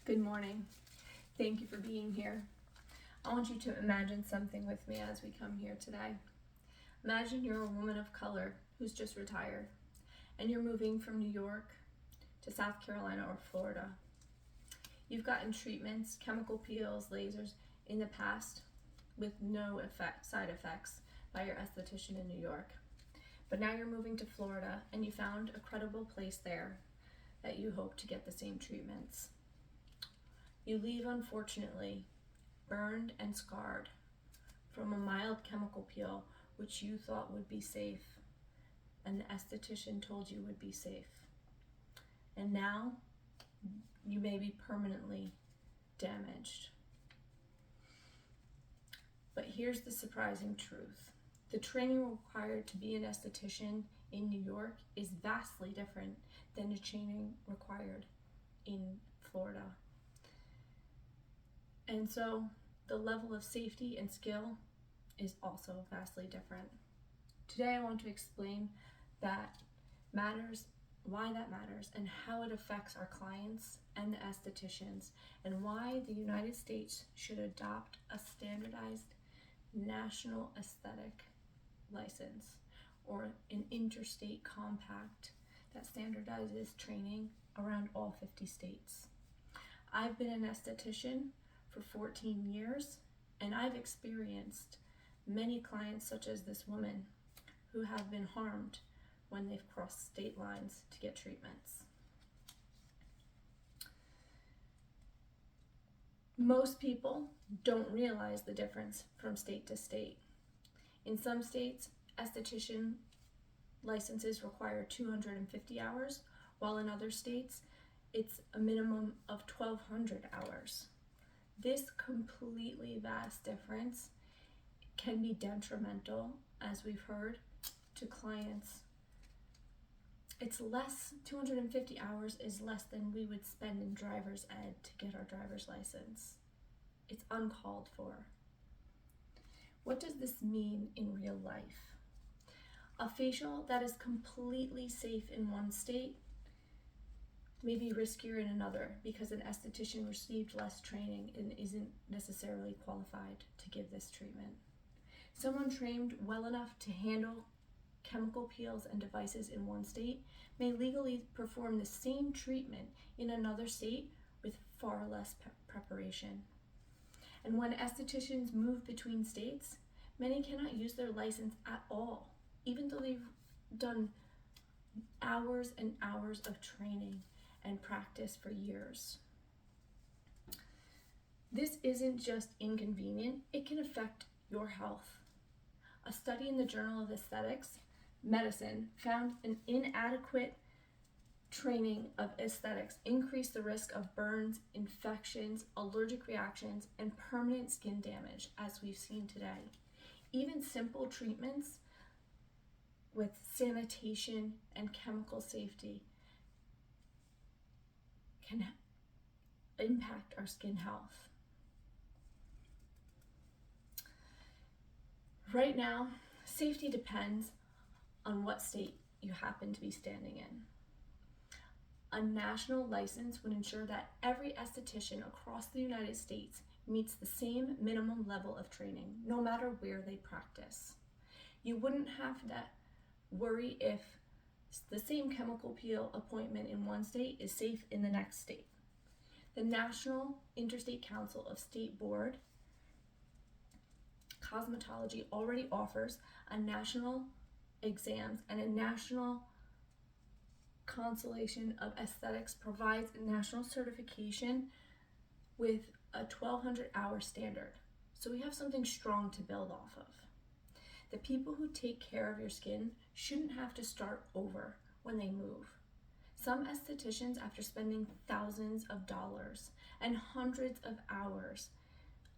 Good morning. Thank you for being here. I want you to imagine something with me as we come here today. Imagine you're a woman of color who's just retired and you're moving from New York to South Carolina or Florida. You've gotten treatments, chemical peels, lasers in the past with no side effects by your esthetician in New York. But now you're moving to Florida and you found a credible place there that you hope to get the same treatments. You leave, unfortunately, burned and scarred from a mild chemical peel which you thought would be safe and the esthetician told you would be safe. And now you may be permanently damaged. But here's the surprising truth. The training required to be an esthetician in New York is vastly different than the training required in Florida. And so the level of safety and skill is also vastly different. Today I want to explain that matters, why that matters, and how it affects our clients and the estheticians, and why the United States should adopt a standardized national aesthetic license or an interstate compact that standardizes training around all 50 states. I've been an esthetician for 14 years, and I've experienced many clients such as this woman who have been harmed when they've crossed state lines to get treatments. Most people don't realize the difference from state to state. In some states, esthetician licenses require 250 hours, while in other states, it's a minimum of 1,200 hours. This completely vast difference can be detrimental, as we've heard, to clients. It's less, 250 hours is less than we would spend in driver's ed to get our driver's license. It's uncalled for. What does this mean in real life? A facial that is completely safe in one state may be riskier in another because an esthetician received less training and isn't necessarily qualified to give this treatment. Someone trained well enough to handle chemical peels and devices in one state may legally perform the same treatment in another state with far less preparation. And when estheticians move between states, many cannot use their license at all, even though they've done hours and hours of training and practice for years. This isn't just inconvenient, it can affect your health. A study in the Journal of Aesthetics Medicine found an inadequate training of aesthetics increased the risk of burns, infections, allergic reactions, and permanent skin damage, as we've seen today. Even simple treatments with sanitation and chemical safety can impact our skin health. Right now, safety depends on what state you happen to be standing in. A national license would ensure that every esthetician across the United States meets the same minimum level of training, no matter where they practice. You wouldn't have to worry if the same chemical peel appointment in one state is safe in the next state. The National Interstate Council of State Board Cosmetology already offers a national exams and a national constellation of aesthetics provides a national certification with a 1,200-hour standard. So we have something strong to build off of. The people who take care of your skin shouldn't have to start over when they move. Some estheticians, after spending thousands of dollars and hundreds of hours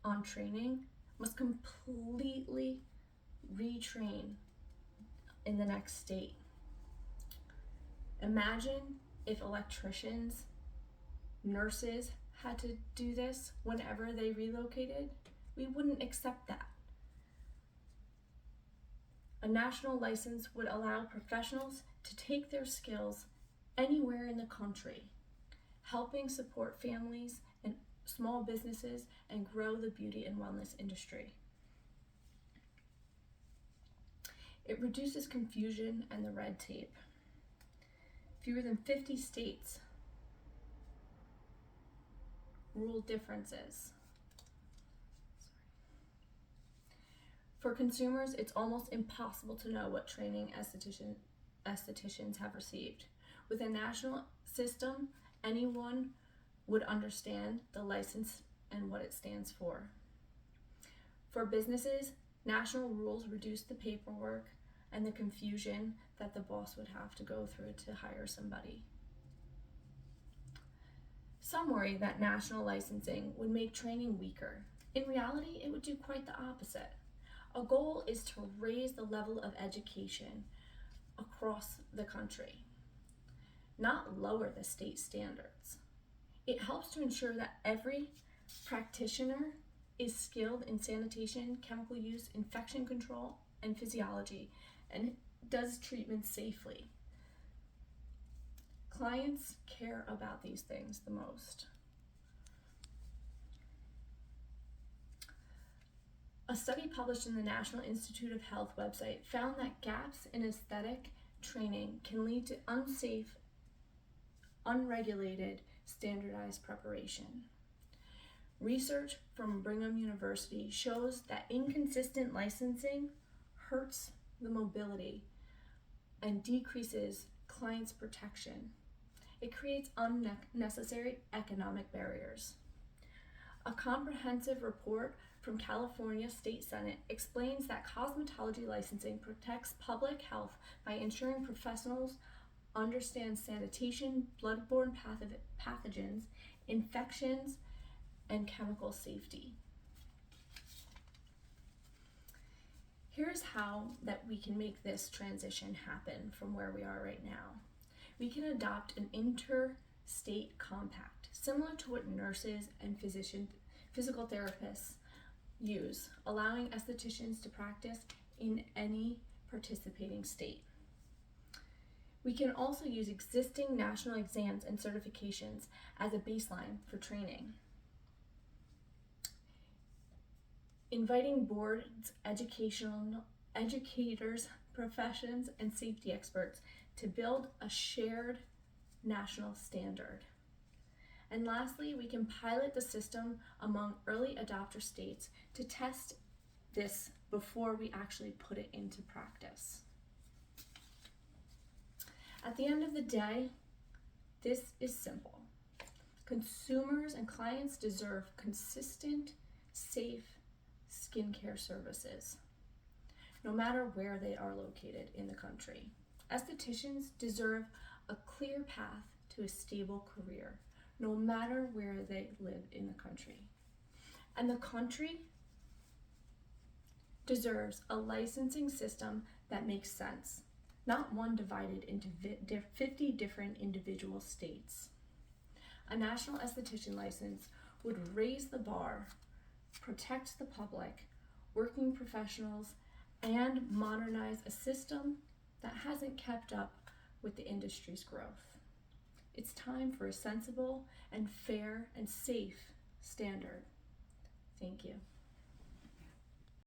on training, must completely retrain in the next state. Imagine if electricians, nurses had to do this whenever they relocated. We wouldn't accept that. A national license would allow professionals to take their skills anywhere in the country, helping support families and small businesses and grow the beauty and wellness industry. It reduces confusion and the red tape. Fewer than 50 states rule differences. For consumers, it's almost impossible to know what training estheticians have received. With a national system, anyone would understand the license and what it stands for. For businesses, national rules reduce the paperwork and the confusion that the boss would have to go through to hire somebody. Some worry that national licensing would make training weaker. In reality, it would do quite the opposite. A goal is to raise the level of education across the country, not lower the state standards. It helps to ensure that every practitioner is skilled in sanitation, chemical use, infection control, and physiology, and does treatment safely. Clients care about these things the most. A study published in the National Institute of Health website found that gaps in aesthetic training can lead to unsafe, unregulated, standardized preparation. Research from Brigham University shows that inconsistent licensing hurts the mobility and decreases clients' protection. It creates unnecessary economic barriers. A comprehensive report from California State Senate explains that cosmetology licensing protects public health by ensuring professionals understand sanitation, bloodborne pathogens, infections, and chemical safety. Here's how that we can make this transition happen from where we are right now. We can adopt an interstate compact, similar to what nurses and physical therapists use, allowing estheticians to practice in any participating state. We can also use existing national exams and certifications as a baseline for training. Inviting boards, educators, professions, and safety experts to build a shared national standard. And lastly, we can pilot the system among early adopter states to test this before we actually put it into practice. At the end of the day, this is simple. Consumers and clients deserve consistent, safe skincare services, no matter where they are located in the country. Estheticians deserve a clear path to a stable career, no matter where they live in the country. And the country deserves a licensing system that makes sense, not one divided into 50 different individual states. A national esthetician license would raise the bar, protect the public, working professionals, and modernize a system that hasn't kept up with the industry's growth. It's time for a sensible and fair and safe standard. Thank you.